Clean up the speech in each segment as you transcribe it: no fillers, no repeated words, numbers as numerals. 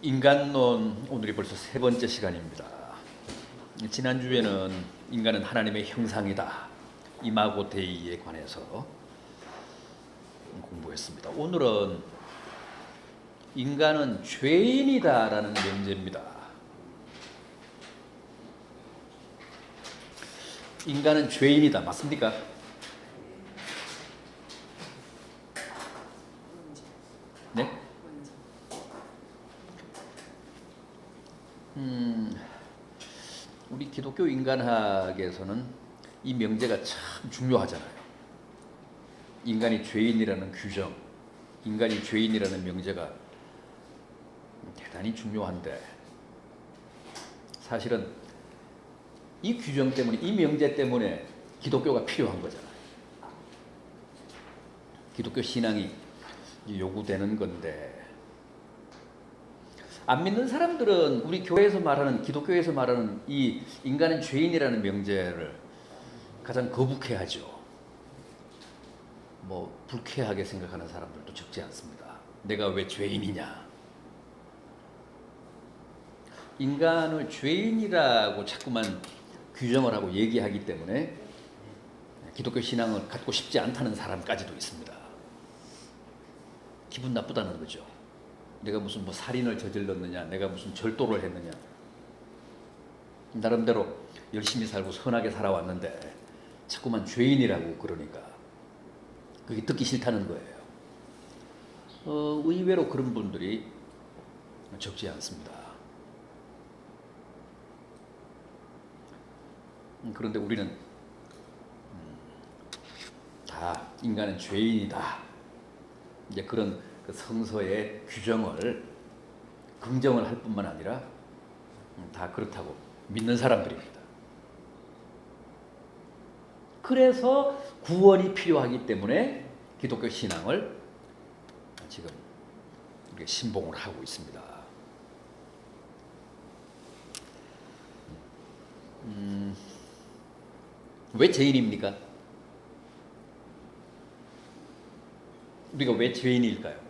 인간론 오늘이 벌써 세 번째 시간입니다. 지난주에는 인간은 하나님의 형상이다, 이마고 데이에 관해서 공부했습니다. 오늘은 인간은 죄인이다라는 명제입니다. 인간은 죄인이다, 맞습니까? 네? 우리 기독교 인간학에서는 이 명제가 참 중요하잖아요. 인간이 죄인이라는 규정, 인간이 죄인이라는 명제가 대단히 중요한데, 사실은 이 규정 때문에, 이 명제 때문에 기독교가 필요한 거잖아요. 기독교 신앙이 요구되는 건데, 안 믿는 사람들은 우리 교회에서 말하는, 기독교에서 말하는 이 인간은 죄인이라는 명제를 가장 거북해하죠. 불쾌하게 생각하는 사람들도 적지 않습니다. 내가 왜 죄인이냐? 인간을 죄인이라고 자꾸만 규정을 하고 얘기하기 때문에 기독교 신앙을 갖고 싶지 않다는 사람까지도 있습니다. 기분 나쁘다는 거죠. 내가 무슨 살인을 저질렀느냐, 내가 무슨 절도를 했느냐, 나름대로 열심히 살고 선하게 살아왔는데 자꾸만 죄인이라고 그러니까 그게 듣기 싫다는 거예요. 의외로 그런 분들이 적지 않습니다. 그런데 우리는 다 인간은 죄인이다, 이제 그런 그 성서의 규정을 긍정을 할 뿐만 아니라 다 그렇다고 믿는 사람들입니다. 그래서 구원이 필요하기 때문에 기독교 신앙을 지금 우리가 신봉을 하고 있습니다. 왜 죄인입니까? 우리가 왜 죄인일까요?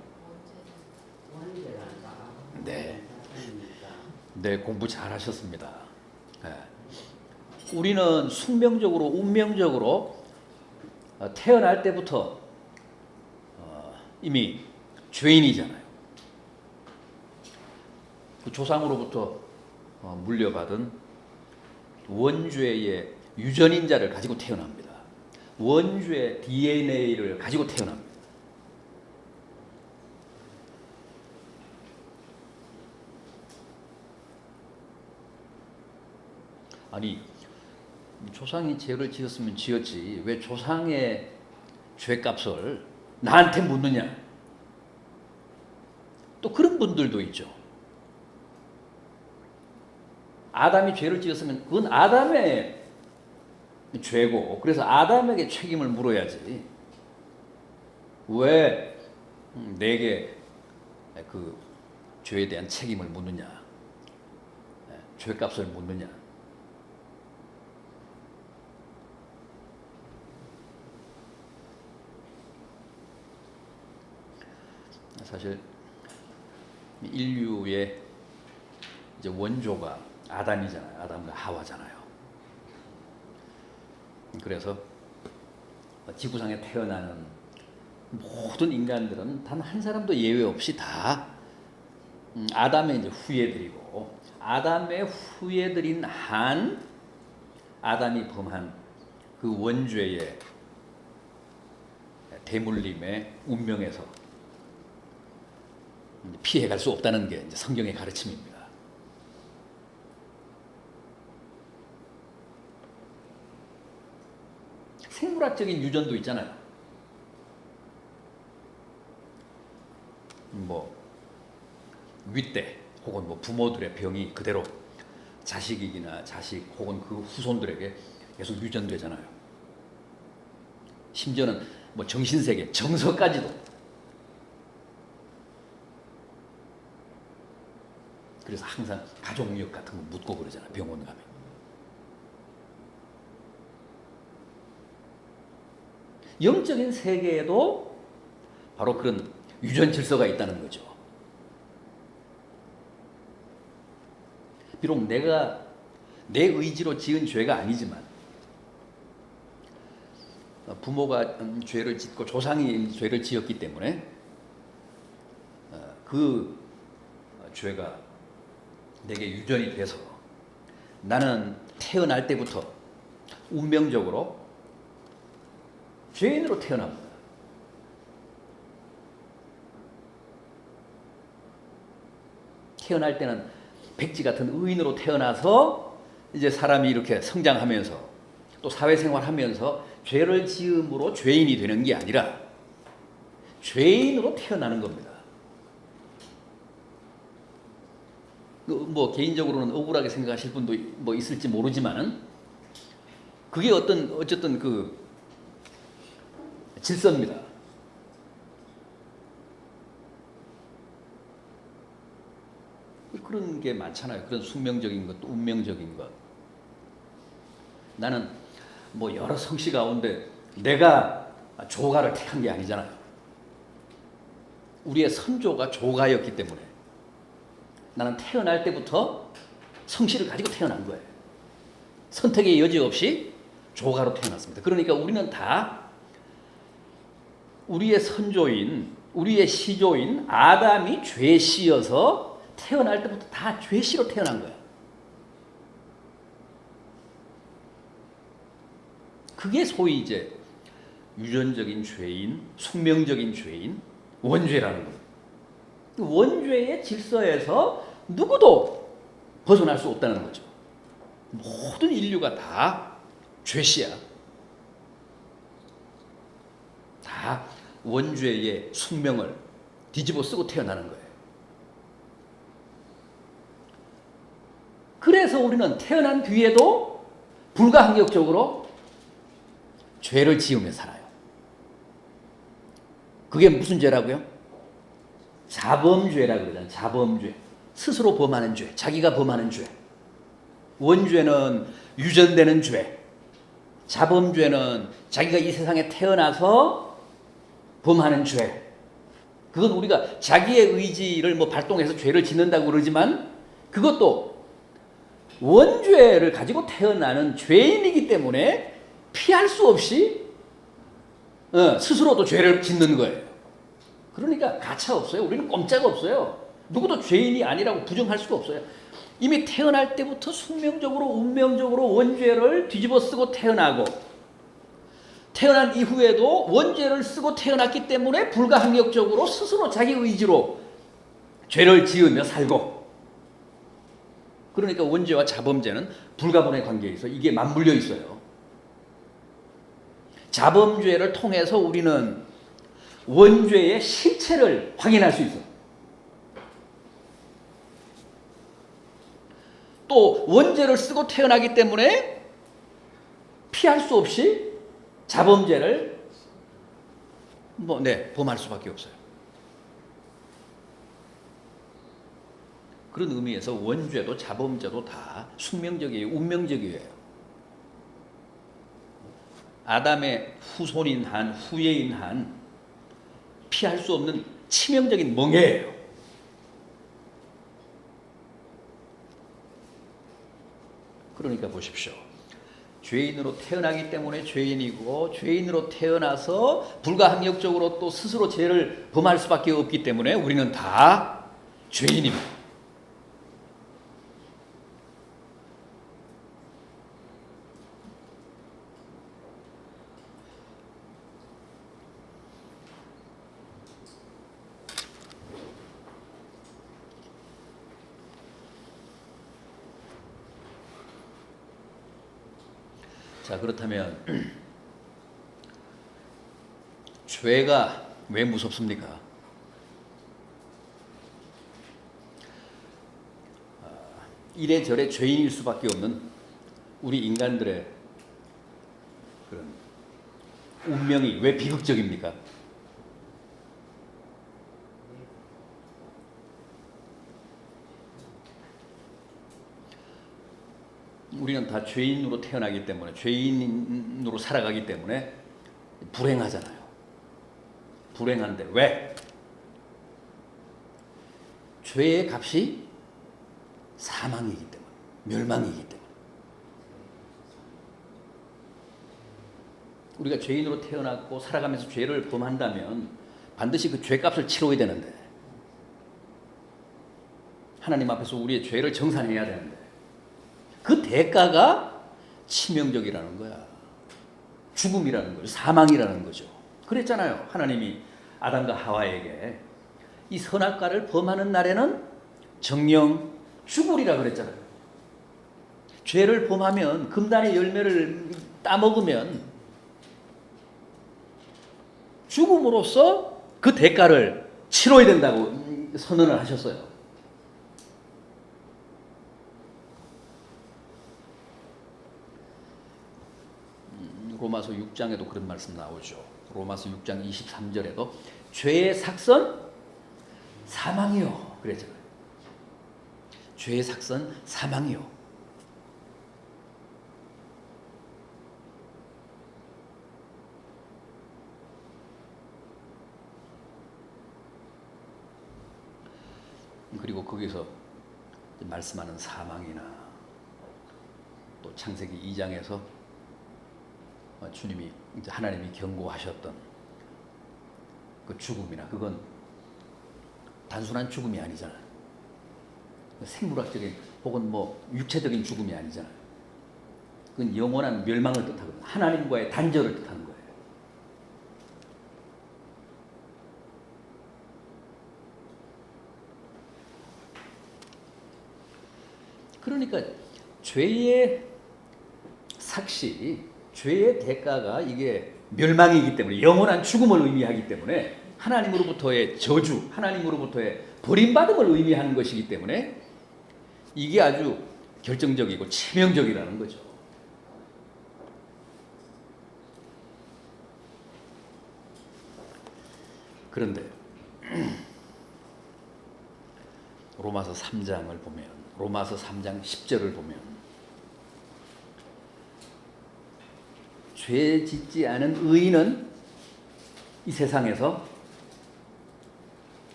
네, 공부 잘하셨습니다. 네. 우리는 숙명적으로, 운명적으로 태어날 때부터 이미 죄인이잖아요. 그 조상으로부터 물려받은 원죄의 유전인자를 가지고 태어납니다. 원죄의 DNA를 가지고 태어납니다. 아니, 조상이 죄를 지었으면 지었지 왜 조상의 죄값을 나한테 묻느냐? 또 그런 분들도 있죠. 아담이 죄를 지었으면 그건 아담의 죄고, 그래서 아담에게 책임을 물어야지 왜 내게 그 죄에 대한 책임을 묻느냐, 죄값을 묻느냐. 사실 인류의 이제 원조가 아담이잖아요. 아담과 하와잖아요. 그래서 지구상에 태어나는 모든 인간들은 단 한 사람도 예외 없이 다 아담의 이제 후예들이고, 아담의 후예들인 한 아담이 범한 그 원죄의 대물림의 운명에서 피해갈 수 없다는 게 이제 성경의 가르침입니다. 생물학적인 유전도 있잖아요. 윗대 혹은 부모들의 병이 그대로 자식이나 자식 혹은 그 후손들에게 계속 유전되잖아요. 심지어는 정신세계, 정서까지도. 그래서 항상 가족력 같은 거 묻고 그러잖아요, 병원 가면. 영적인 세계에도 바로 그런 유전 질서가 있다는 거죠. 비록 내가 내 의지로 지은 죄가 아니지만 부모가 죄를 짓고 조상이 죄를 지었기 때문에 그 죄가 내게 유전이 돼서 나는 태어날 때부터 운명적으로 죄인으로 태어납니다. 태어날 때는 백지 같은 의인으로 태어나서 이제 사람이 이렇게 성장하면서 또 사회생활하면서 죄를 지음으로 죄인이 되는 게 아니라 죄인으로 태어나는 겁니다. 뭐 개인적으로는 억울하게 생각하실 분도 뭐 있을지 모르지만은 그게 어쨌든 그 질서입니다. 그런 게 많잖아요. 그런 숙명적인 것, 또 운명적인 것. 나는 뭐 여러 성씨 가운데 내가 조가를 택한 게 아니잖아요. 우리의 선조가 조가였기 때문에 나는 태어날 때부터 성씨를 가지고 태어난 거예요. 선택의 여지 없이 조가로 태어났습니다. 그러니까 우리는 다 우리의 선조인, 우리의 시조인 아담이 죄씨여서 태어날 때부터 다 죄씨로 태어난 거예요. 그게 소위 이제 유전적인 죄인, 숙명적인 죄인, 원죄라는 거예요. 원죄의 질서에서 누구도 벗어날 수 없다는 거죠. 모든 인류가 다 죄씨야. 다 원죄의 숙명을 뒤집어 쓰고 태어나는 거예요. 그래서 우리는 태어난 뒤에도 불가항력적으로 죄를 지으며 살아요. 그게 무슨 죄라고요? 자범죄라고 그러잖아요. 자범죄. 스스로 범하는 죄, 자기가 범하는 죄. 원죄는 유전되는 죄. 자범죄는 자기가 이 세상에 태어나서 범하는 죄. 그건 우리가 자기의 의지를 뭐 발동해서 죄를 짓는다고 그러지만 그것도 원죄를 가지고 태어나는 죄인이기 때문에 피할 수 없이 스스로도 죄를 짓는 거예요. 그러니까 가차 없어요. 우리는 꼼짝 없어요. 누구도 죄인이 아니라고 부정할 수가 없어요. 이미 태어날 때부터 숙명적으로 운명적으로 원죄를 뒤집어 쓰고 태어나고 태어난 이후에도 원죄를 쓰고 태어났기 때문에 불가항력적으로 스스로 자기 의지로 죄를 지으며 살고, 그러니까 원죄와 자범죄는 불가분의 관계에 있어 이게 맞물려 있어요. 자범죄를 통해서 우리는 원죄의 실체를 확인할 수 있어. 또 원죄를 쓰고 태어나기 때문에 피할 수 없이 자범죄를 범할 수밖에 없어요. 그런 의미에서 원죄도 자범죄도 다 숙명적이에요. 운명적이에요. 아담의 후손인 한, 후예인 한 피할 수 없는 치명적인 멍해예요. 그러니까 보십시오. 죄인으로 태어나기 때문에 죄인이고 죄인으로 태어나서 불가항력적으로 또 스스로 죄를 범할 수밖에 없기 때문에 우리는 다 죄인입니다. 자, 그렇다면 죄가 왜 무섭습니까? 이래저래 죄인일 수밖에 없는 우리 인간들의 그런 운명이 왜 비극적입니까? 우리는 다 죄인으로 태어나기 때문에, 죄인으로 살아가기 때문에 불행하잖아요. 불행한데 왜? 죄의 값이 사망이기 때문에. 멸망이기 때문에. 우리가 죄인으로 태어났고 살아가면서 죄를 범한다면 반드시 그 죄값을 치러야 되는데, 하나님 앞에서 우리의 죄를 정산해야 되는데, 그 대가가 치명적이라는 거야. 죽음이라는 거죠. 사망이라는 거죠. 그랬잖아요. 하나님이 아담과 하와에게 이 선악과를 범하는 날에는 정령 죽으리라 그랬잖아요. 죄를 범하면, 금단의 열매를 따먹으면 죽음으로써 그 대가를 치러야 된다고 선언을 하셨어요. 로마서 6장에도 그런 말씀 나오죠. 로마서 6장 23절에도 죄의 삭선 사망이요 그랬잖아요. 죄의 삭선 사망이요. 그리고 거기서 말씀하는 사망이나 또 창세기 2장에서 주님이, 이제 하나님이 경고하셨던 그 죽음이나, 그건 단순한 죽음이 아니잖아요. 생물학적인 혹은 뭐 육체적인 죽음이 아니잖아요. 그건 영원한 멸망을 뜻하거든요. 하나님과의 단절을 뜻하는 거예요. 그러니까 죄의 삭시, 죄의 대가가 이게 멸망이기 때문에, 영원한 죽음을 의미하기 때문에, 하나님으로부터의 저주, 하나님으로부터의 버림받음을 의미하는 것이기 때문에 이게 아주 결정적이고 치명적이라는 거죠. 그런데 로마서 3장을 보면, 로마서 3장 10절을 보면, 죄 짓지 않은 의인은 이 세상에서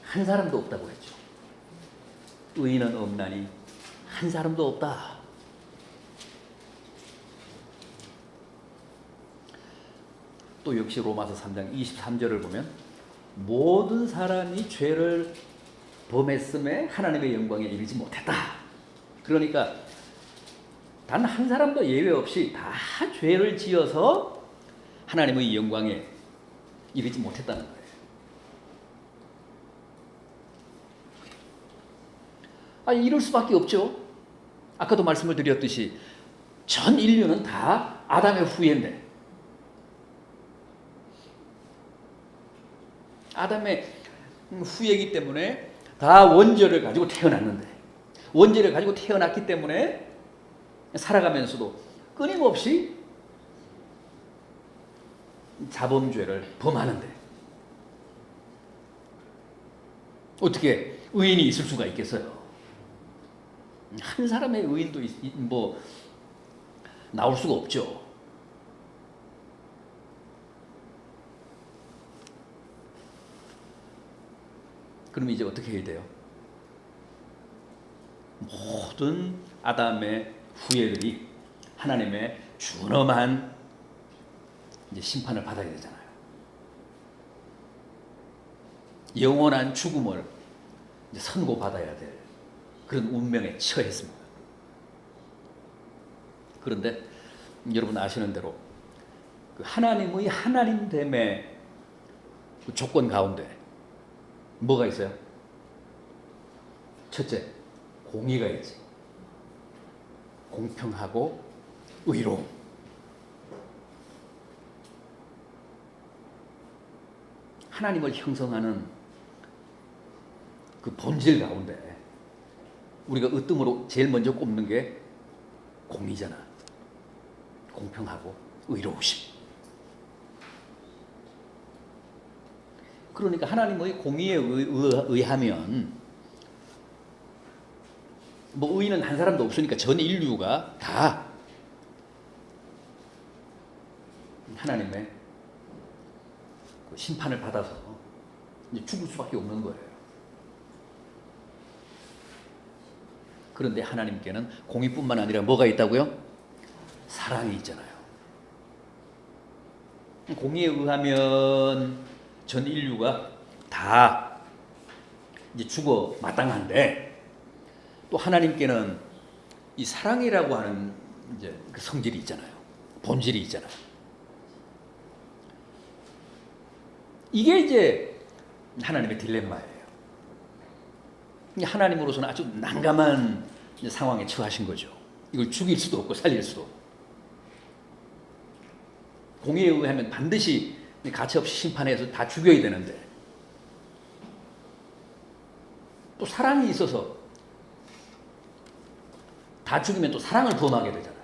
한 사람도 없다고 했죠. 의인은 없나니 한 사람도 없다. 또 역시 로마서 3장 23절을 보면, 모든 사람이 죄를 범했음에 하나님의 영광에 이르지 못했다. 그러니까 단 한 사람도 예외 없이 다 죄를 지어서 하나님의 영광에 이르지 못했다는 거예요. 이럴 수밖에 없죠. 아까도 말씀을 드렸듯이 전 인류는 다 아담의 후예인데, 아담의 후예이기 때문에 다 원죄를 가지고 태어났는데, 원죄를 가지고 태어났기 때문에 살아가면서도 끊임없이 자범죄를 범하는데, 어떻게 의인이 있을 수가 있겠어요? 한 사람의 의인도 뭐 나올 수가 없죠. 그럼 이제 어떻게 해야 돼요? 모든 아담의 후예들이 하나님의 준엄한 이제 심판을 받아야 되잖아요. 영원한 죽음을 이제 선고받아야 될 그런 운명에 처했습니다. 그런데 여러분 아시는 대로 그 하나님의 하나님됨의 그 조건 가운데 뭐가 있어요? 첫째, 공의가 있지. 공평하고 의로움. 하나님을 형성하는 그 본질 가운데 우리가 으뜸으로 제일 먼저 꼽는 게 공의잖아. 공평하고 의로우심. 그러니까 하나님의 공의에 의하면 뭐 의인은 한 사람도 없으니까 전 인류가 다 하나님의 그 심판을 받아서 이제 죽을 수밖에 없는 거예요. 그런데 하나님께는 공의뿐만 아니라 뭐가 있다고요? 사랑이 있잖아요. 공의에 의하면 전 인류가 다 이제 죽어 마땅한데, 또 하나님께는 이 사랑이라고 하는 이제 그 성질이 있잖아요. 본질이 있잖아요. 이게 이제 하나님의 딜레마예요. 하나님으로서는 아주 난감한 상황에 처하신 거죠. 이걸 죽일 수도 없고 살릴 수도 없고. 공의에 의하면 반드시 가차없이 심판해서 다 죽여야 되는데, 또 사랑이 있어서 다 죽이면 또 사랑을 범하게 되잖아요.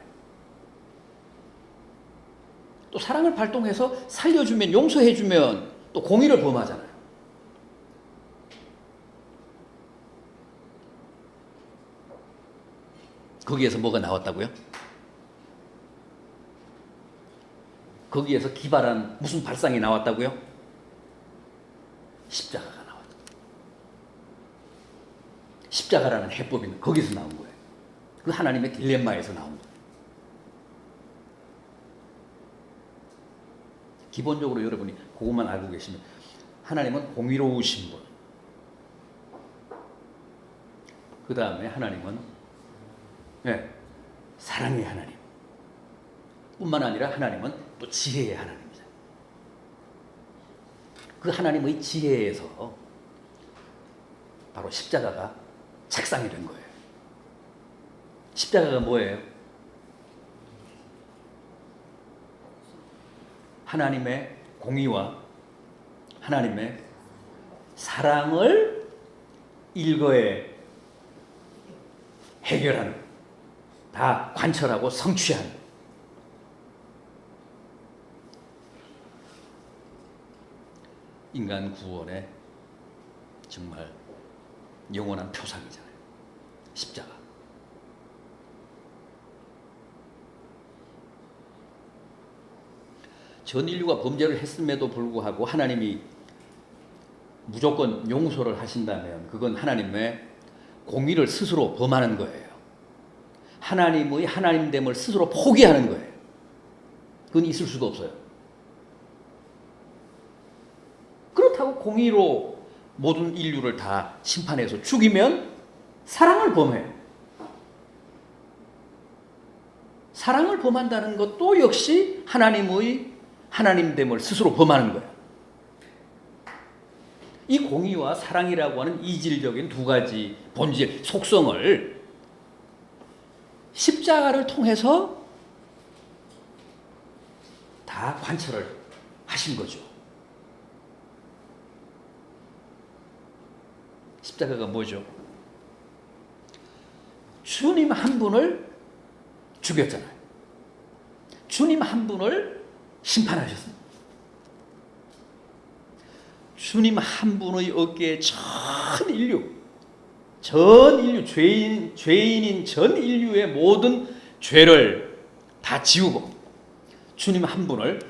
또 사랑을 발동해서 살려주면, 용서해주면 또 공의를 범하잖아요. 거기에서 뭐가 나왔다고요? 거기에서 기발한 무슨 발상이 나왔다고요? 십자가가 나왔다. 십자가라는 해법이 거기서 나온 거예요. 그 하나님의 딜레마에서 나온 거예요. 기본적으로 여러분이 그것만 알고 계시면, 하나님은 공의로우신 분, 그 다음에 하나님은 사랑의 하나님 뿐만 아니라 하나님은 또 지혜의 하나님입니다. 그 하나님의 지혜에서 바로 십자가가 책상이 된 거예요. 십자가가 뭐예요? 하나님의 공의와 하나님의 사랑을 일거에 해결하는, 다 관철하고 성취하는, 인간 구원의 정말 영원한 표상이잖아요. 십자가. 전 인류가 범죄를 했음에도 불구하고 하나님이 무조건 용서를 하신다면 그건 하나님의 공의를 스스로 범하는 거예요. 하나님의 하나님됨을 스스로 포기하는 거예요. 그건 있을 수가 없어요. 그렇다고 공의로 모든 인류를 다 심판해서 죽이면 사랑을 범해요. 사랑을 범한다는 것도 역시 하나님의 하나님됨을 스스로 범하는 거예요. 이 공의와 사랑이라고 하는 이질적인 두 가지 본질, 속성을 십자가를 통해서 다 관철을 하신 거죠. 십자가가 뭐죠? 주님 한 분을 죽였잖아요. 주님 한 분을 심판하셨습니다. 주님 한 분의 어깨에 전 인류, 죄인인 전 인류의 모든 죄를 다 지우고 주님 한 분을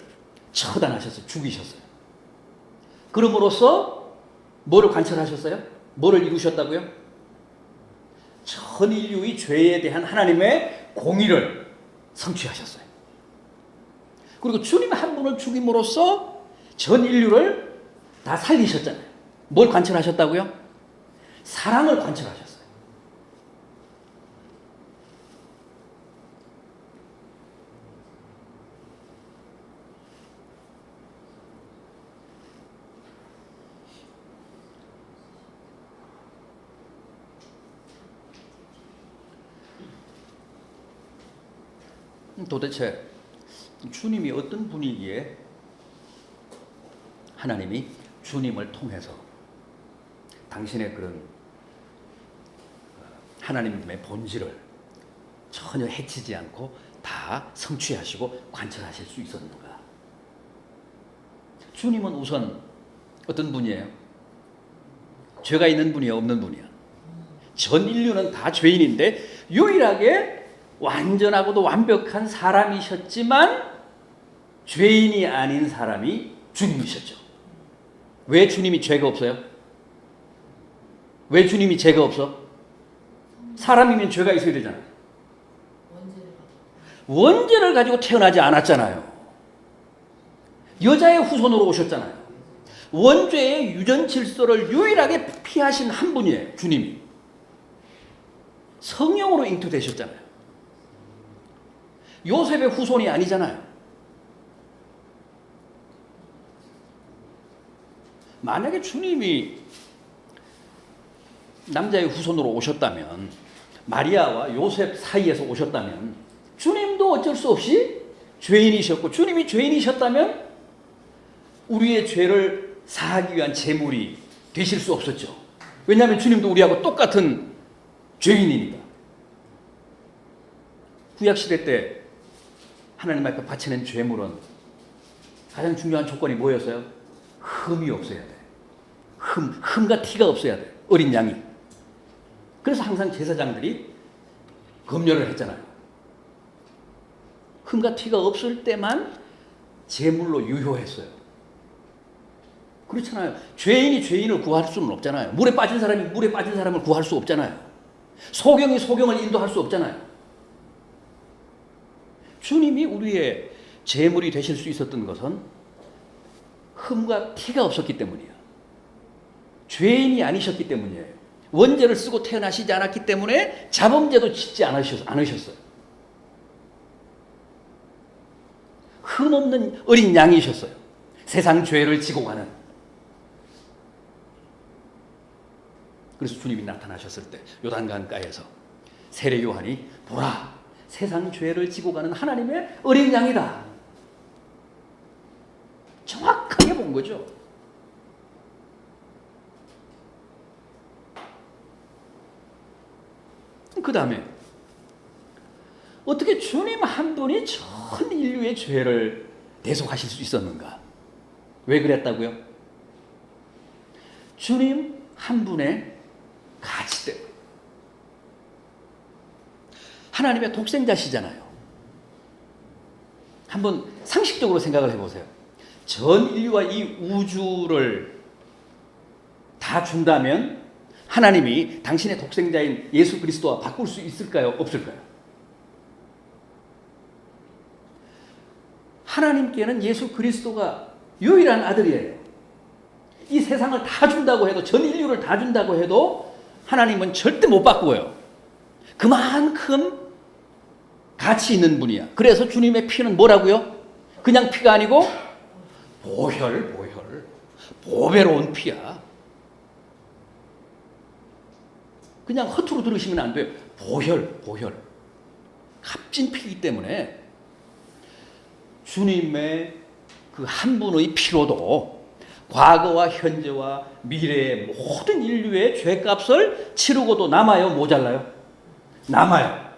처단하셔서 죽이셨어요. 그럼으로써 뭐를 관철하셨어요? 뭐를 이루셨다고요? 전 인류의 죄에 대한 하나님의 공의를 성취하셨어요. 그리고 주님 한 분을 죽임으로써 전 인류를 다 살리셨잖아요. 뭘 관철하셨다고요? 사랑을 관철하셨어요. 도대체 주님이 어떤 분이기에 하나님이 주님을 통해서 당신의 그런 하나님의 본질을 전혀 해치지 않고 다 성취하시고 관철하실 수 있었는가? 주님은 우선 어떤 분이에요? 죄가 있는 분이야, 없는 분이야? 전 인류는 다 죄인인데 유일하게 완전하고도 완벽한 사람이셨지만 죄인이 아닌 사람이 주님이셨죠. 왜 주님이 죄가 없어요? 왜 주님이 죄가 없어? 사람이면 죄가 있어야 되잖아요. 원죄를 가지고 태어나지 않았잖아요. 여자의 후손으로 오셨잖아요. 원죄의 유전 질서를 유일하게 피하신 한 분이에요. 주님이. 성령으로 잉태되셨잖아요. 요셉의 후손이 아니잖아요. 만약에 주님이 남자의 후손으로 오셨다면, 마리아와 요셉 사이에서 오셨다면 주님도 어쩔 수 없이 죄인이셨고, 주님이 죄인이셨다면 우리의 죄를 사하기 위한 제물이 되실 수 없었죠. 왜냐하면 주님도 우리하고 똑같은 죄인이니까. 구약시대 때 하나님 앞에 바치는 죄물은 가장 중요한 조건이 뭐였어요? 흠이 없어야 돼. 흠과 티가 없어야 돼. 어린 양이. 그래서 항상 제사장들이 검열을 했잖아요. 흠과 티가 없을 때만 제물로 유효했어요. 그렇잖아요. 죄인이 죄인을 구할 수는 없잖아요. 물에 빠진 사람이 물에 빠진 사람을 구할 수 없잖아요. 소경이 소경을 인도할 수 없잖아요. 주님이 우리의 제물이 되실 수 있었던 것은 흠과 티가 없었기 때문이에요. 죄인이 아니셨기 때문이에요. 원죄를 쓰고 태어나시지 않았기 때문에 자범죄도 짓지 않으셨어요. 흠없는 어린 양이셨어요. 세상 죄를 지고 가는. 그래서 주님이 나타나셨을 때 요단강가에서 세례 요한이 보라, 세상 죄를 지고 가는 하나님의 어린 양이다. 정확하게 본 거죠. 그 다음에 어떻게 주님 한 분이 전 인류의 죄를 대속하실 수 있었는가? 왜 그랬다고요? 주님 한 분의 가치 때문에. 하나님의 독생자시잖아요. 한번 상식적으로 생각을 해보세요. 전 인류와 이 우주를 다 준다면 하나님이 당신의 독생자인 예수 그리스도와 바꿀 수 있을까요? 없을까요? 하나님께는 예수 그리스도가 유일한 아들이에요. 이 세상을 다 준다고 해도, 전 인류를 다 준다고 해도 하나님은 절대 못 바꾸어요. 그만큼 가치 있는 분이야. 그래서 주님의 피는 뭐라고요? 그냥 피가 아니고 보배로운 피야. 그냥 허투루 들으시면 안 돼요. 보혈. 값진 피이기 때문에 주님의 그 한 분의 피로도 과거와 현재와 미래의 모든 인류의 죄값을 치르고도 남아요? 모자라요? 남아요.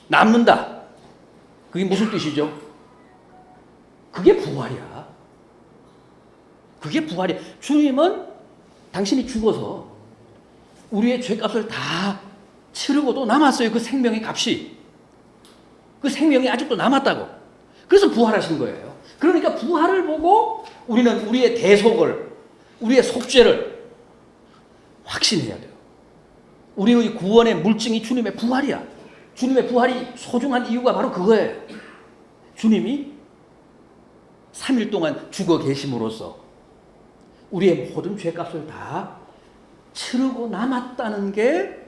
남는다. 그게 무슨 뜻이죠? 그게 부활이야. 그게 부활이야. 주님은 당신이 죽어서 우리의 죄값을 다 치르고도 남았어요. 그 생명의 값이. 그 생명이 아직도 남았다고. 그래서 부활하신 거예요. 그러니까 부활을 보고 우리는 우리의 대속을, 우리의 속죄를 확신해야 돼요. 우리의 구원의 물증이 주님의 부활이야. 주님의 부활이 소중한 이유가 바로 그거예요. 주님이 3일 동안 죽어 계심으로써 우리의 모든 죄값을 다 치르고 남았다는 게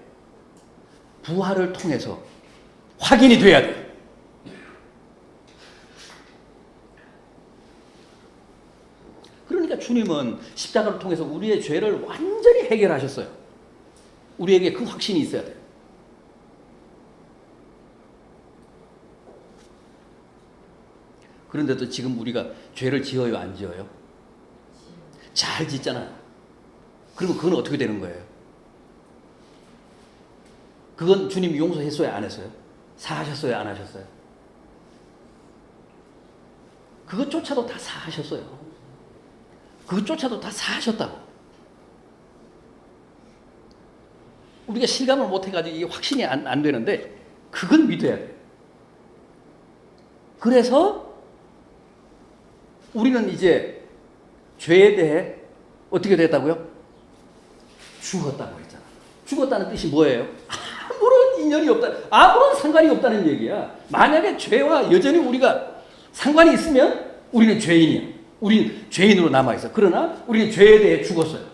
부활을 통해서 확인이 돼야 돼요. 그러니까 주님은 십자가를 통해서 우리의 죄를 완전히 해결하셨어요. 우리에게 그 확신이 있어야 돼요. 그런데도 지금 우리가 죄를 지어요, 안 지어요? 잘 짓잖아요. 그러면 그건 어떻게 되는 거예요? 그건 주님이 용서했어요, 안 했어요? 사하셨어요, 안 하셨어요? 그것조차도 다 사하셨어요. 그것조차도 다 사하셨다고. 우리가 실감을 못해가지고 이게 확신이 안 되는데 그건 믿어야 돼요. 그래서 우리는 이제 죄에 대해 어떻게 됐다고요? 죽었다고 했잖아. 죽었다는 뜻이 뭐예요? 아무런 인연이 없다, 아무런 상관이 없다는 얘기야. 만약에 죄와 여전히 우리가 상관이 있으면 우리는 죄인이야. 우리는 죄인으로 남아있어. 그러나 우리는 죄에 대해 죽었어요.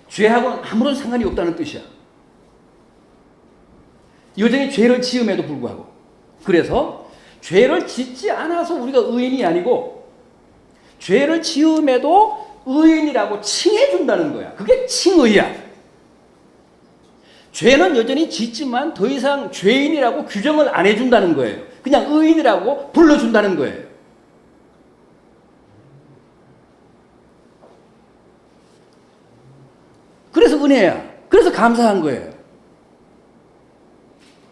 죄하고는 아무런 상관이 없다는 뜻이야. 여전히 죄를 지음에도 불구하고. 그래서 죄를 짓지 않아서 우리가 의인이 아니고 죄를 지음에도 의인이라고 칭해준다는 거야. 그게 칭의야. 죄는 여전히 짓지만 더 이상 죄인이라고 규정을 안 해준다는 거예요. 그냥 의인이라고 불러준다는 거예요. 그래서 은혜야. 그래서 감사한 거예요.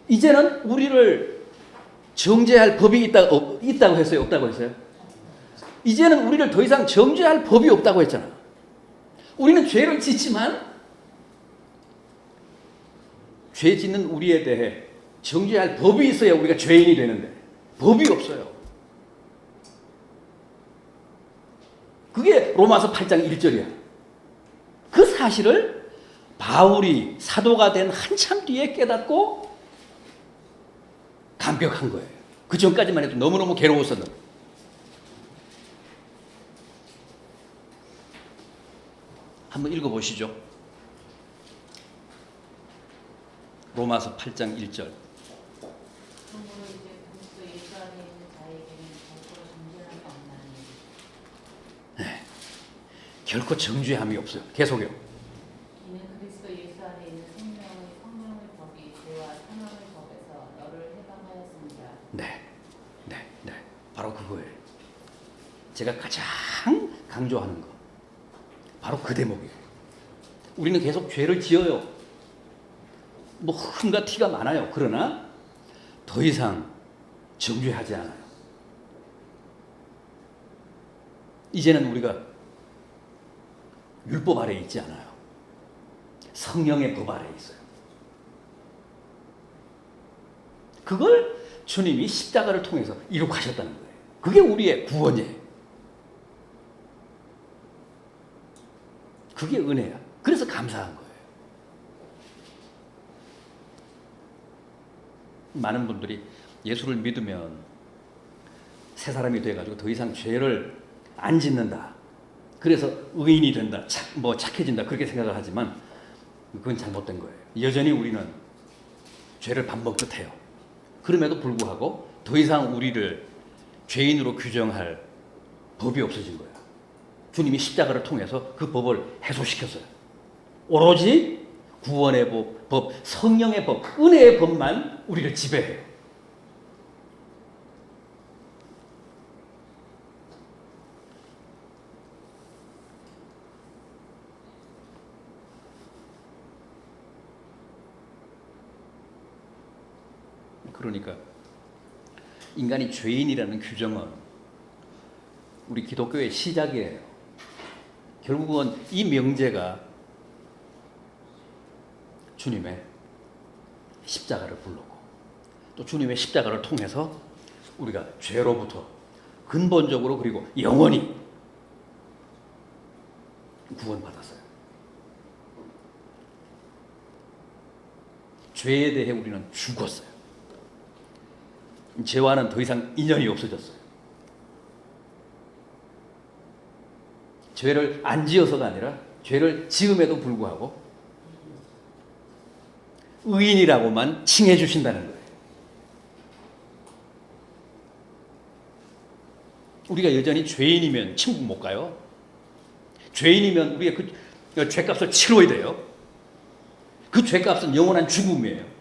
이제는 우리를 정죄할 법이 있다고 했어요? 없다고 했어요? 이제는 우리를 더 이상 정죄할 법이 없다고 했잖아. 우리는 죄를 짓지만 죄 짓는 우리에 대해 정죄할 법이 있어야 우리가 죄인이 되는데 법이 없어요. 그게 로마서 8장 1절이야. 그 사실을 바울이 사도가 된 한참 뒤에 깨닫고 감격한 거예요. 그 전까지만 해도 너무너무 괴로웠었는데. 한번 읽어보시죠. 로마서 8장 1절. 그러므로 이제 그리스도 예수 안에 있는 자에게는 결코 정죄함이 없나니. 네. 결코 정죄함이 없어요. 계속요. 이는 그리스도 예수 안에 있는 성령의 법이 죄와 사망의 법에서 너를 해방하였습니다. 네. 바로 그거예요. 제가 가장 강조하는 거. 바로 그 대목이에요. 우리는 계속 죄를 지어요. 뭐 흠과 티가 많아요. 그러나 더 이상 정죄하지 않아요. 이제는 우리가 율법 아래에 있지 않아요. 성령의 법 아래에 있어요. 그걸 주님이 십자가를 통해서 이룩하셨다는 거예요. 그게 우리의 구원이에요. 그게 은혜야. 그래서 감사한 거예요. 많은 분들이 예수를 믿으면 새 사람이 돼가지고 더 이상 죄를 안 짓는다. 그래서 의인이 된다. 착해진다. 그렇게 생각을 하지만 그건 잘못된 거예요. 여전히 우리는 죄를 반복해요. 그럼에도 불구하고 더 이상 우리를 죄인으로 규정할 법이 없어진 거예요. 주님이 십자가를 통해서 그 법을 해소시켰어요. 오로지 구원의 법, 성령의 법, 은혜의 법만 우리를 지배해요. 그러니까 인간이 죄인이라는 규정은 우리 기독교의 시작이에요. 결국은 이 명제가 주님의 십자가를 부르고 또 주님의 십자가를 통해서 우리가 죄로부터 근본적으로 그리고 영원히 구원받았어요. 죄에 대해 우리는 죽었어요. 죄와는 더 이상 인연이 없어졌어요. 죄를 안 지어서가 아니라 죄를 지음에도 불구하고 의인이라고만 칭해 주신다는 거예요. 우리가 여전히 죄인이면 천국 못 가요. 죄인이면 우리가 그 죄값을 치러야 돼요. 그 죄값은 영원한 죽음이에요.